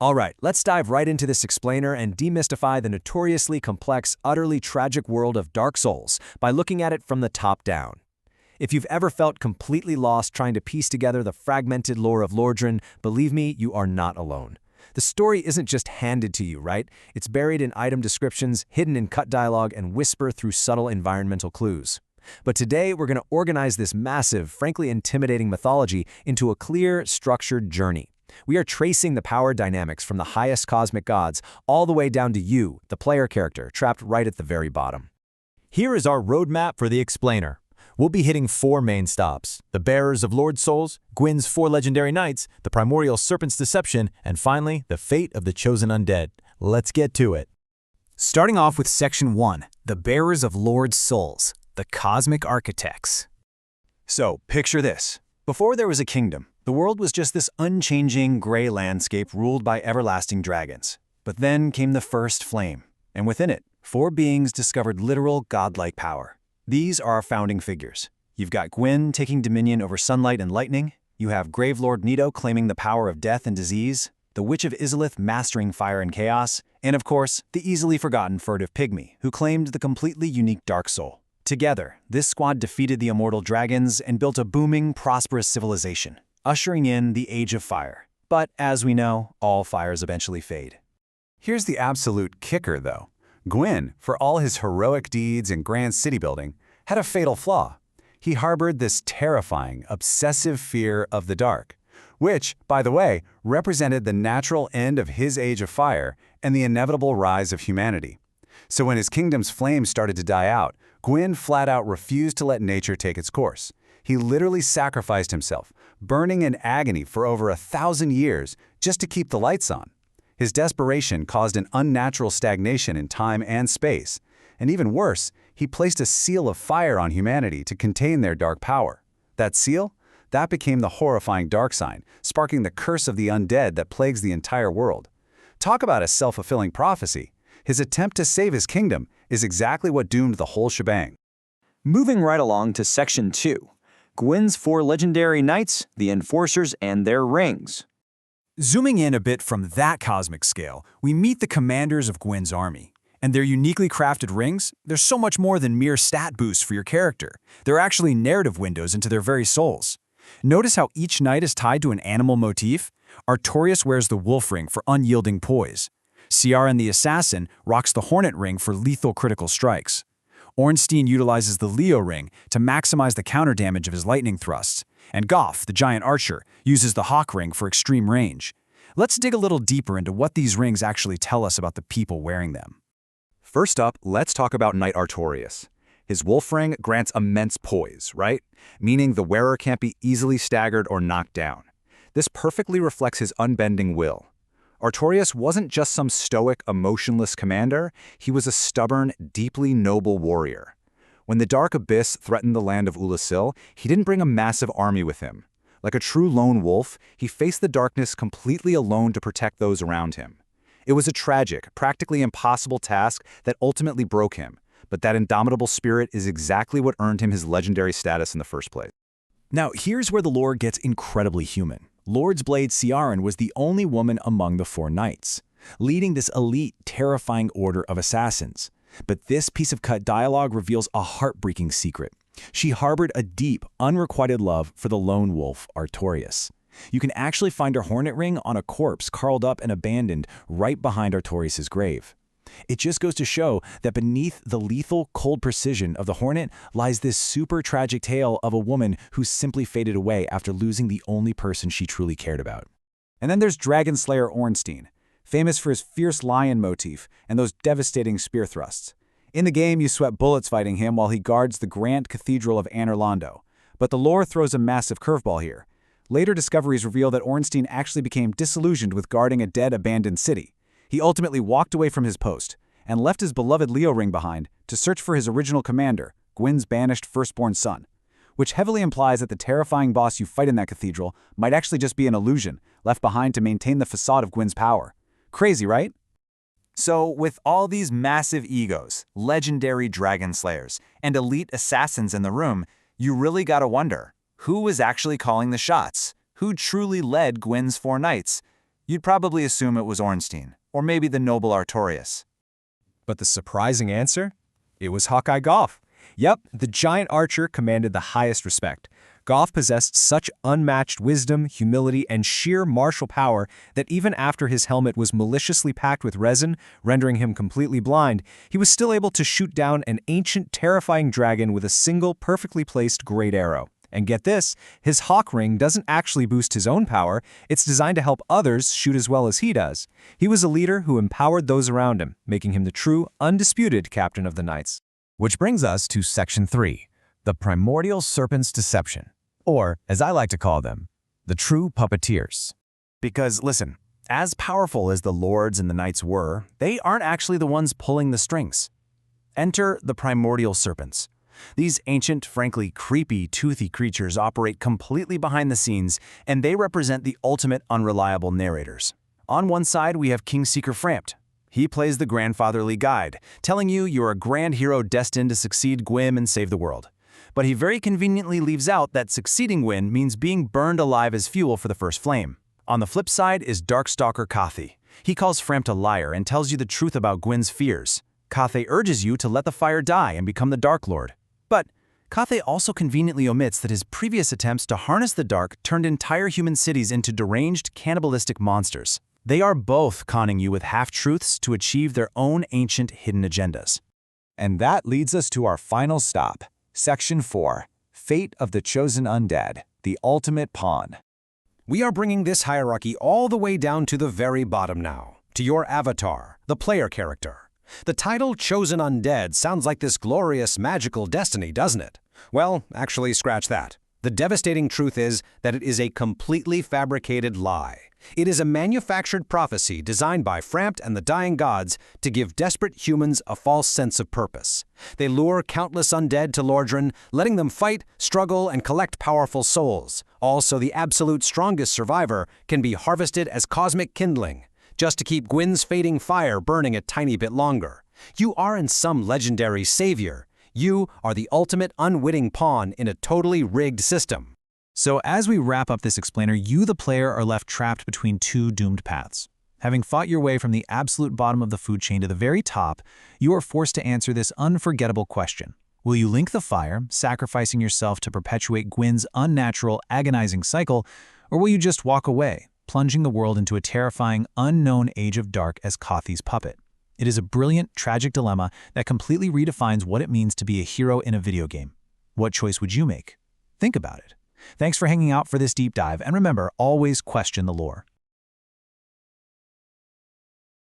Alright, let's dive right into this explainer and demystify the notoriously complex, utterly tragic world of Dark Souls by looking at it from the top down. If you've ever felt completely lost trying to piece together the fragmented lore of Lordran, believe me, you are not alone. The story isn't just handed to you, right? It's buried in item descriptions, hidden in cut dialogue, and whisper through subtle environmental clues. But today, we're going to organize this massive, frankly intimidating mythology into a clear, structured journey. We are tracing the power dynamics from the highest cosmic gods all the way down to you, the player character, trapped right at the very bottom. Here is our roadmap for the explainer. We'll be hitting 4 main stops: the Bearers of Lord Souls, Gwyn's 4 legendary knights, the Primordial Serpent's Deception, and finally, the fate of the Chosen Undead. Let's get to it. Starting off with Section 1, the Bearers of Lord Souls, the Cosmic Architects. So, picture this. Before there was a kingdom, the world was just this unchanging gray landscape ruled by everlasting dragons. But then came the first flame, and within it, 4 beings discovered literal godlike power. These are our founding figures. You've got Gwyn taking dominion over sunlight and lightning, you have Gravelord Nito claiming the power of death and disease, the Witch of Izalith mastering fire and chaos, and of course, the easily forgotten furtive pygmy, who claimed the completely unique Dark Soul. Together, this squad defeated the immortal dragons and built a booming, prosperous civilization, ushering in the Age of Fire. But as we know, all fires eventually fade. Here's the absolute kicker, though. Gwyn, for all his heroic deeds and grand city building, had a fatal flaw. He harbored this terrifying, obsessive fear of the dark, which, by the way, represented the natural end of his Age of Fire and the inevitable rise of humanity. So when his kingdom's flames started to die out, Gwyn flat out refused to let nature take its course. He literally sacrificed himself, burning in agony for over 1,000 years just to keep the lights on. His desperation caused an unnatural stagnation in time and space. And even worse, he placed a seal of fire on humanity to contain their dark power. That seal? That became the horrifying dark sign, sparking the curse of the undead that plagues the entire world. Talk about a self-fulfilling prophecy. His attempt to save his kingdom is exactly what doomed the whole shebang. Moving right along to Section 2, Gwyn's 4 legendary knights, the Enforcers, and their rings. Zooming in a bit from that cosmic scale, we meet the commanders of Gwyn's army. And their uniquely crafted rings, they're so much more than mere stat boosts for your character. They're actually narrative windows into their very souls. Notice how each knight is tied to an animal motif? Artorias wears the wolf ring for unyielding poise. Ciaran the assassin rocks the hornet ring for lethal critical strikes. Ornstein utilizes the Leo ring to maximize the counter damage of his lightning thrusts. And Gough, the giant archer, uses the hawk ring for extreme range. Let's dig a little deeper into what these rings actually tell us about the people wearing them. First up, let's talk about Knight Artorias. His wolf ring grants immense poise, right? Meaning the wearer can't be easily staggered or knocked down. This perfectly reflects his unbending will. Artorias wasn't just some stoic, emotionless commander, he was a stubborn, deeply noble warrior. When the Dark Abyss threatened the land of Ulasil, he didn't bring a massive army with him. Like a true lone wolf, he faced the darkness completely alone to protect those around him. It was a tragic, practically impossible task that ultimately broke him, but that indomitable spirit is exactly what earned him his legendary status in the first place. Now, here's where the lore gets incredibly human. Lord's Blade Ciaran was the only woman among the 4 knights, leading this elite, terrifying order of assassins. But this piece of cut dialogue reveals a heartbreaking secret. She harbored a deep, unrequited love for the lone wolf, Artorias. You can actually find her hornet ring on a corpse curled up and abandoned right behind Artorias' grave. It just goes to show that beneath the lethal, cold precision of the hornet lies this super tragic tale of a woman who simply faded away after losing the only person she truly cared about. And then there's Dragon Slayer Ornstein, famous for his fierce lion motif and those devastating spear thrusts. In the game, you sweat bullets fighting him while he guards the Grand Cathedral of Anorlando. But the lore throws a massive curveball here. Later discoveries reveal that Ornstein actually became disillusioned with guarding a dead, abandoned city. He ultimately walked away from his post and left his beloved Leo ring behind to search for his original commander, Gwyn's banished firstborn son, which heavily implies that the terrifying boss you fight in that cathedral might actually just be an illusion left behind to maintain the facade of Gwyn's power. Crazy, right? So, with all these massive egos, legendary dragon slayers, and elite assassins in the room, you really gotta wonder, who was actually calling the shots? Who truly led Gwyn's 4 knights? You'd probably assume it was Ornstein, or maybe the noble Artorias. But the surprising answer? It was Hawkeye Gough. Yep, the giant archer commanded the highest respect. Gough possessed such unmatched wisdom, humility, and sheer martial power that even after his helmet was maliciously packed with resin, rendering him completely blind, he was still able to shoot down an ancient, terrifying dragon with a single, perfectly placed great arrow. And get this, his hawk ring doesn't actually boost his own power, it's designed to help others shoot as well as he does. He was a leader who empowered those around him, making him the true, undisputed captain of the Knights. Which brings us to Section 3, the Primordial Serpent's Deception, or, as I like to call them, the true puppeteers. Because, listen, as powerful as the lords and the knights were, they aren't actually the ones pulling the strings. Enter the Primordial Serpents. These ancient, frankly creepy, toothy creatures operate completely behind the scenes, and they represent the ultimate unreliable narrators. On one side, we have Kingseeker Frampt. He plays the grandfatherly guide, telling you you're a grand hero destined to succeed Gwyn and save the world. But he very conveniently leaves out that succeeding Gwyn means being burned alive as fuel for the first flame. On the flip side is Darkstalker Cathay. He calls Frampt a liar and tells you the truth about Gwyn's fears. Cathay urges you to let the fire die and become the Dark Lord. But Cathay also conveniently omits that his previous attempts to harness the dark turned entire human cities into deranged, cannibalistic monsters. They are both conning you with half-truths to achieve their own ancient hidden agendas. And that leads us to our final stop, Section 4, Fate of the Chosen Undead, the Ultimate Pawn. We are bringing this hierarchy all the way down to the very bottom now, to your avatar, the player character. The title Chosen Undead sounds like this glorious magical destiny, doesn't it? Well, actually, scratch that. The devastating truth is that it is a completely fabricated lie. It is a manufactured prophecy designed by Frampt and the dying gods to give desperate humans a false sense of purpose. They lure countless undead to Lordran, letting them fight, struggle, and collect powerful souls. Also, the absolute strongest survivor can be harvested as cosmic kindling, just to keep Gwyn's fading fire burning a tiny bit longer. You aren't some legendary savior. You are the ultimate unwitting pawn in a totally rigged system. So as we wrap up this explainer, you, the player, are left trapped between two doomed paths. Having fought your way from the absolute bottom of the food chain to the very top, you are forced to answer this unforgettable question. Will you link the fire, sacrificing yourself to perpetuate Gwyn's unnatural, agonizing cycle, or will you just walk away, plunging the world into a terrifying, unknown age of dark as Cathay's puppet? It is a brilliant, tragic dilemma that completely redefines what it means to be a hero in a video game. What choice would you make? Think about it. Thanks for hanging out for this deep dive, and remember, always question the lore.